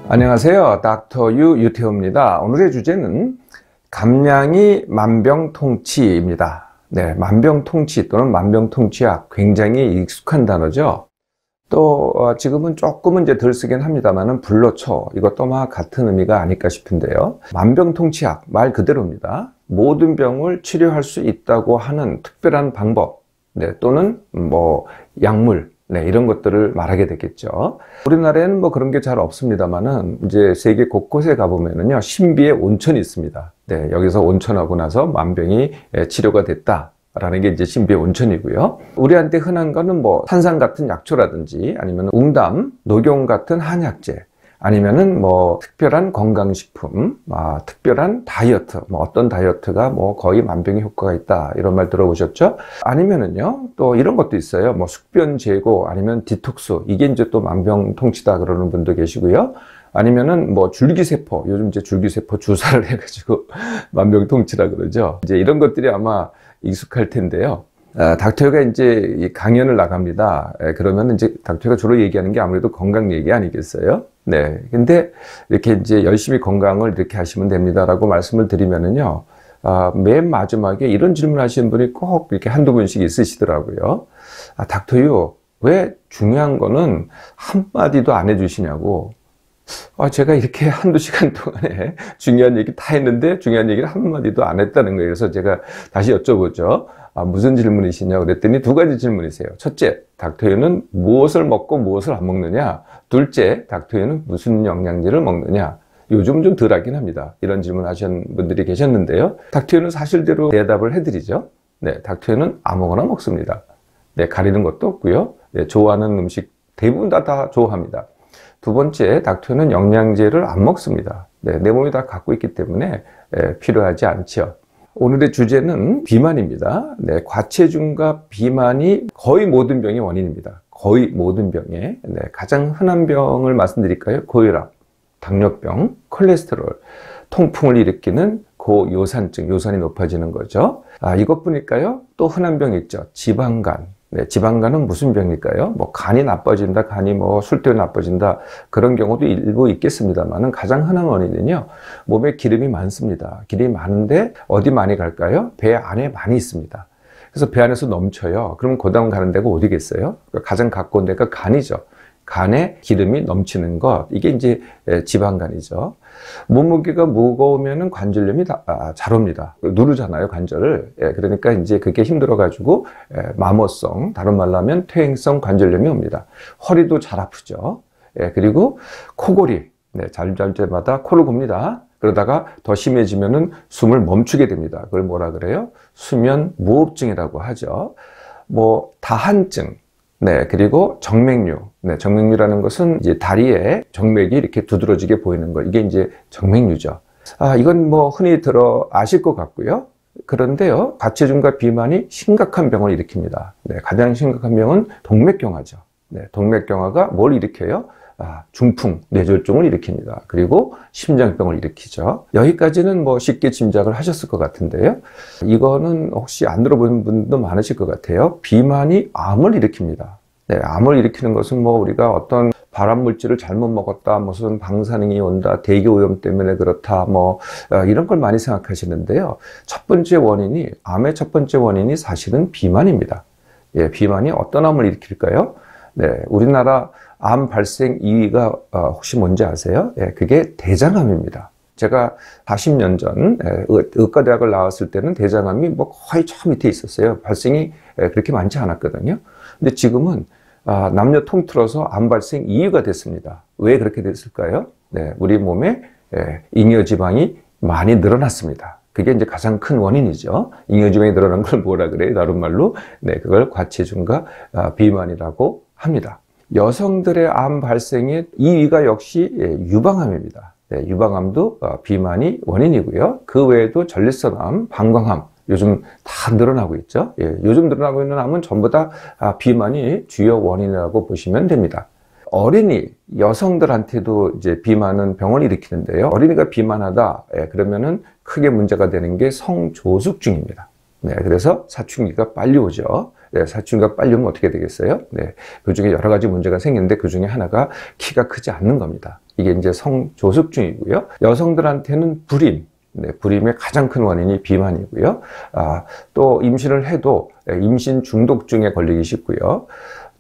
안녕하세요. 닥터 유 유태호입니다. 오늘의 주제는 감량이 만병통치입니다. 네, 만병통치 또는 만병통치약, 굉장히 익숙한 단어죠. 또 지금은 조금은 이제 덜 쓰긴 합니다만은 불로초, 이것도 아마 같은 의미가 아닐까 싶은데요. 만병통치약 말 그대로입니다. 모든 병을 치료할 수 있다고 하는 특별한 방법, 네, 또는 뭐 약물, 네, 이런 것들을 말하게 되겠죠. 우리나라에는 뭐 그런 게 잘 없습니다만은 이제 세계 곳곳에 가보면은요, 신비의 온천이 있습니다. 네, 여기서 온천하고 나서 만병이 치료가 됐다라는 게 이제 신비의 온천이고요. 우리한테 흔한 거는 뭐 산삼 같은 약초라든지 아니면 웅담, 녹용 같은 한약재, 아니면은 뭐 특별한 건강식품, 특별한 다이어트, 뭐 어떤 다이어트가 뭐 거의 만병의 효과가 있다, 이런 말 들어보셨죠? 아니면은요, 또 이런 것도 있어요. 뭐 숙변 제고, 아니면 디톡스, 이게 이제 또 만병통치다 그러는 분도 계시고요. 아니면은 뭐 줄기세포, 요즘 이제 줄기세포 주사를 해가지고 만병통치라 그러죠. 이제 이런 것들이 아마 익숙할 텐데요. 닥터가 이제 강연을 나갑니다. 그러면 이제 닥터가 주로 얘기하는 게 아무래도 건강 얘기 아니겠어요? 네. 근데 이렇게 이제 열심히 건강을 이렇게 하시면 됩니다라고 말씀을 드리면은요, 맨 마지막에 이런 질문 하시는 분이 꼭 이렇게 한두 분씩 있으시더라고요. 닥터요, 왜 중요한 거는 한마디도 안 해주시냐고. 제가 이렇게 한두 시간 동안에 중요한 얘기 다 했는데 중요한 얘기를 한마디도 안 했다는 거예요. 그래서 제가 다시 여쭤보죠. 무슨 질문이시냐고 그랬더니 두 가지 질문이세요. 첫째, 닥터유는 무엇을 먹고 무엇을 안 먹느냐? 둘째, 닥터유는 무슨 영양제를 먹느냐? 요즘 좀 덜하긴 합니다. 이런 질문 하신 분들이 계셨는데요. 닥터유는 사실대로 대답을 해드리죠. 네, 닥터유는 아무거나 먹습니다. 네, 가리는 것도 없고요. 네, 좋아하는 음식 대부분 다 좋아합니다. 두 번째, 닥터유는 영양제를 안 먹습니다. 네, 내 몸이 다 갖고 있기 때문에 필요하지 않죠. 오늘의 주제는 비만입니다. 네, 과체중과 비만이 거의 모든 병의 원인입니다. 거의 모든 병의. 네, 가장 흔한 병을 말씀드릴까요? 고혈압, 당뇨병, 콜레스테롤, 통풍을 일으키는 고요산증, 요산이 높아지는 거죠. 이것뿐일까요? 또 흔한 병이 있죠. 지방간. 네, 지방간은 무슨 병일까요? 뭐 간이 나빠진다, 간이 뭐 술 때문에 나빠진다, 그런 경우도 일부 있겠습니다만은 가장 흔한 원인은요, 몸에 기름이 많습니다. 기름이 많은데 어디 많이 갈까요? 배 안에 많이 있습니다. 그래서 배 안에서 넘쳐요. 그럼 그 다음 가는 데가 어디겠어요? 가장 가까운 데가 간이죠. 간에 기름이 넘치는 것, 이게 이제 지방간이죠. 몸무게가 무거우면은 관절염이 잘 옵니다. 누르잖아요, 관절을. 그러니까 이제 그게 힘들어가지고 마모성, 다른 말로 하면 퇴행성 관절염이 옵니다. 허리도 잘 아프죠. 그리고 코골이, 잠 잘 때마다 코를 곱니다. 그러다가 더 심해지면은 숨을 멈추게 됩니다. 그걸 뭐라 그래요? 수면 무호흡증이라고 하죠. 뭐 다한증. 네, 그리고 정맥류. 네, 정맥류라는 것은 이제 다리에 정맥이 이렇게 두드러지게 보이는 거. 이게 이제 정맥류죠. 이건 뭐 흔히 들어 아실 것 같고요. 그런데요, 과체중과 비만이 심각한 병을 일으킵니다. 네, 가장 심각한 병은 동맥경화죠. 네, 동맥경화가 뭘 일으켜요? 중풍, 뇌졸중을 일으킵니다. 그리고 심장병을 일으키죠. 여기까지는 뭐 쉽게 짐작을 하셨을 것 같은데요. 이거는 혹시 안 들어본 분도 많으실 것 같아요. 비만이 암을 일으킵니다. 네, 암을 일으키는 것은 뭐 우리가 어떤 발암물질을 잘못 먹었다, 무슨 방사능이 온다, 대기오염 때문에 그렇다, 뭐 이런 걸 많이 생각하시는데요. 첫 번째 원인이, 암의 첫 번째 원인이 사실은 비만입니다. 예, 비만이 어떤 암을 일으킬까요? 네, 우리나라 암 발생 2위가 혹시 뭔지 아세요? 예, 그게 대장암입니다. 제가 40년 전 의과대학을 나왔을 때는 대장암이 뭐 거의 저 밑에 있었어요. 발생이 그렇게 많지 않았거든요. 근데 지금은 남녀 통틀어서 암 발생 2위가 됐습니다. 왜 그렇게 됐을까요? 네, 우리 몸에 잉여지방이 많이 늘어났습니다. 그게 이제 가장 큰 원인이죠. 잉여지방이 늘어난 걸 뭐라 그래요? 다른 말로. 네, 그걸 과체중과 비만이라고 합니다. 여성들의 암 발생의 2위가 역시 유방암입니다. 네, 유방암도 비만이 원인이고요. 그 외에도 전립선암, 방광암, 요즘 다 늘어나고 있죠. 예, 요즘 늘어나고 있는 암은 전부 다 비만이 주요 원인이라고 보시면 됩니다. 어린이, 여성들한테도 이제 비만은 병을 일으키는데요. 어린이가 비만하다, 그러면은 크게 문제가 되는 게 성조숙증입니다. 네, 그래서 사춘기가 빨리 오죠. 네, 사춘기가 빨리 오면 어떻게 되겠어요? 네, 그 중에 여러 가지 문제가 생기는데 그 중에 하나가 키가 크지 않는 겁니다. 이게 이제 성조숙증이고요. 여성들한테는 불임, 네, 불임의 가장 큰 원인이 비만이고요. 또 임신을 해도 임신 중독증에 걸리기 쉽고요.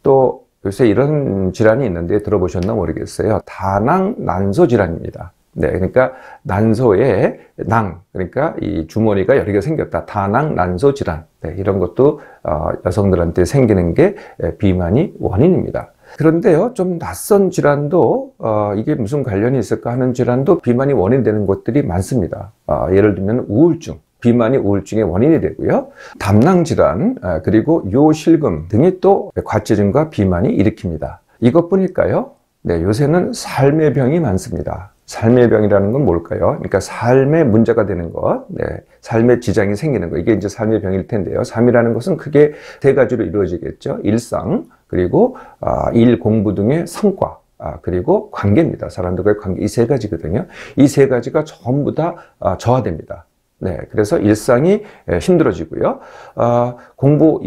또 요새 이런 질환이 있는데 들어보셨나 모르겠어요. 다낭 난소 질환입니다. 네, 그러니까 난소에 그러니까 이 주머니가 여러 개 생겼다. 다낭 난소 질환. 네, 이런 것도 여성들한테 생기는 게 비만이 원인입니다. 그런데요, 좀 낯선 질환도 이게 무슨 관련이 있을까 하는 질환도 비만이 원인 되는 것들이 많습니다. 예를 들면 우울증. 비만이 우울증의 원인이 되고요. 담낭 질환, 그리고 요실금 등이 또 과체중과 비만이 일으킵니다. 이것뿐일까요? 네, 요새는 삶의 병이 많습니다. 삶의 병이라는 건 뭘까요? 그러니까 삶의 문제가 되는 것, 네, 삶의 지장이 생기는 것, 이게 이제 삶의 병일 텐데요. 삶이라는 것은 크게 세 가지로 이루어지겠죠. 일상, 그리고 일, 공부 등의 성과, 그리고 관계입니다. 사람들과의 관계, 이 세 가지거든요. 이 세 가지가 전부 다 저하됩니다. 네, 그래서 일상이 힘들어지고요. 공부,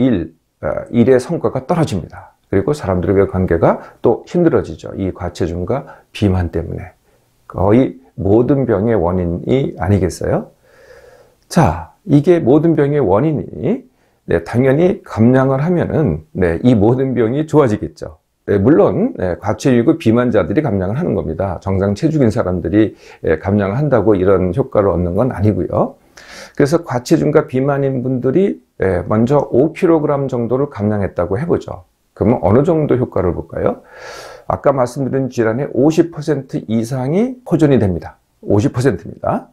일의 성과가 떨어집니다. 그리고 사람들과의 관계가 또 힘들어지죠. 이 과체중과 비만 때문에. 거의 모든 병의 원인이 아니겠어요? 자, 이게 모든 병의 원인이, 네, 당연히 감량을 하면은, 네, 이 모든 병이 좋아지겠죠. 네, 물론, 네, 과체중이고 비만자들이 감량을 하는 겁니다. 정상 체중인 사람들이 감량을 한다고 이런 효과를 얻는 건 아니고요. 그래서 과체중과 비만인 분들이 먼저 5kg 정도를 감량했다고 해보죠. 그러면 어느 정도 효과를 볼까요? 아까 말씀드린 질환의 50% 이상이 호전이 됩니다. 50%입니다.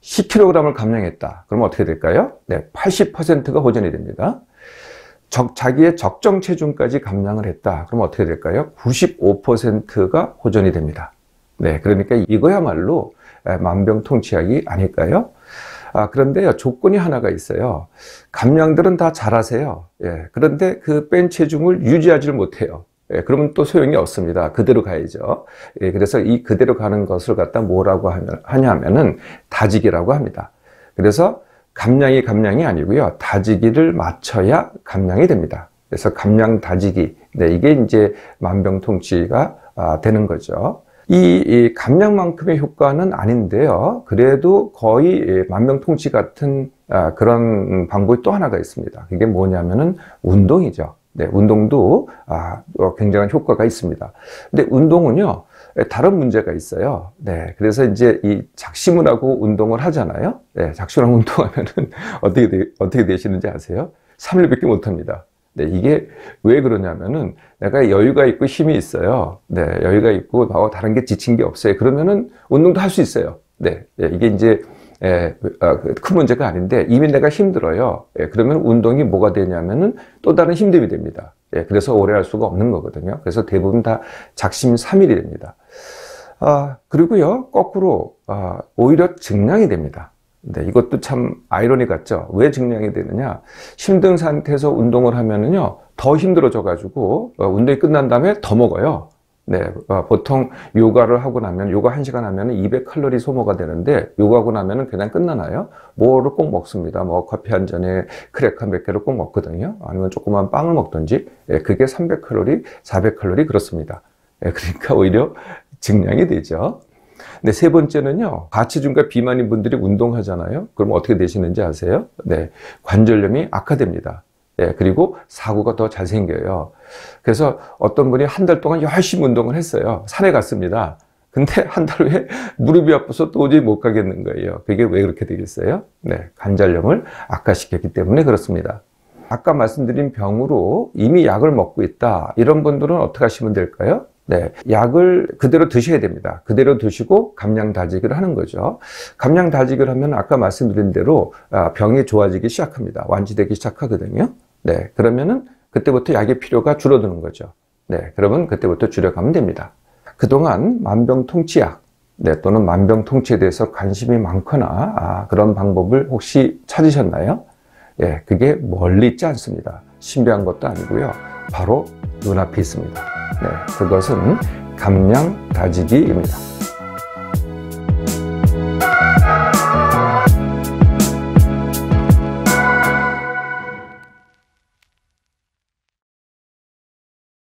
10kg을 감량했다. 그러면 어떻게 될까요? 네, 80%가 호전이 됩니다. 자기의 적정 체중까지 감량을 했다. 그러면 어떻게 될까요? 95%가 호전이 됩니다. 네, 그러니까 이거야말로 만병통치약이 아닐까요? 그런데요, 조건이 하나가 있어요. 감량들은 다 잘하세요. 예, 그런데 그 뺀 체중을 유지하지를 못해요. 예, 그러면 또 소용이 없습니다. 그대로 가야죠. 예, 그래서 이 그대로 가는 것을 갖다 뭐라고 하냐면은 다지기라고 합니다. 그래서 감량이 아니고요. 다지기를 맞춰야 감량이 됩니다. 그래서 감량 다지기. 네, 이게 이제 만병통치가 되는 거죠. 이 감량만큼의 효과는 아닌데요. 그래도 거의 만병통치 같은 그런 방법이 또 하나가 있습니다. 그게 뭐냐면은 운동이죠. 네, 운동도 굉장한 효과가 있습니다. 근데 운동은요, 다른 문제가 있어요. 네, 그래서 이제 이 작심을 하고 운동을 하잖아요. 네, 작심을 하고 운동하면은 어떻게 되시는지 아세요? 3일밖에 못 합니다. 네, 이게 왜 그러냐면은 내가 여유가 있고 힘이 있어요. 네, 여유가 있고 다른 게 지친 게 없어요. 그러면은 운동도 할 수 있어요. 네, 이게 이제 큰 문제가 아닌데 이미 내가 힘들어요. 그러면 운동이 뭐가 되냐면은 또 다른 힘듦이 됩니다. 그래서 오래 할 수가 없는 거거든요. 그래서 대부분 다 작심삼일이 됩니다. 그리고요, 거꾸로 오히려 증량이 됩니다. 네, 이것도 참 아이러니 같죠? 왜 증량이 되느냐? 힘든 상태에서 운동을 하면은요, 더 힘들어져 가지고, 운동이 끝난 다음에 더 먹어요. 네, 보통 요가를 하고 나면, 요가 1시간 하면은 200칼로리 소모가 되는데, 요가하고 나면은 그냥 끝나나요? 뭐를 꼭 먹습니다. 뭐, 커피 한 잔에 크래커 몇 개를 꼭 먹거든요. 아니면 조그만 빵을 먹든지, 그게 300칼로리, 400칼로리 그렇습니다. 그러니까 오히려 증량이 되죠. 네, 세 번째는요, 과체중과 비만인 분들이 운동하잖아요. 그럼 어떻게 되시는지 아세요? 네, 관절염이 악화됩니다. 네, 그리고 사고가 더 잘 생겨요. 그래서 어떤 분이 한 달 동안 열심히 운동을 했어요. 산에 갔습니다. 근데 한 달 후에 무릎이 아파서 도저히 못 가겠는 거예요. 그게 왜 그렇게 되겠어요? 네, 관절염을 악화시켰기 때문에 그렇습니다. 아까 말씀드린 병으로 이미 약을 먹고 있다. 이런 분들은 어떻게 하시면 될까요? 네, 약을 그대로 드셔야 됩니다. 그대로 드시고 감량 다지기를 하는 거죠. 감량 다지기를 하면 아까 말씀드린 대로 병이 좋아지기 시작합니다. 완치되기 시작하거든요. 네, 그러면은 그때부터 약의 필요가 줄어드는 거죠. 네, 그러면 그때부터 줄여가면 됩니다. 그동안 만병통치약, 네, 또는 만병통치에 대해서 관심이 많거나 그런 방법을 혹시 찾으셨나요? 예, 그게 멀리 있지 않습니다. 신비한 것도 아니고요. 바로 눈앞에 있습니다. 네, 그것은 감량 다지기입니다.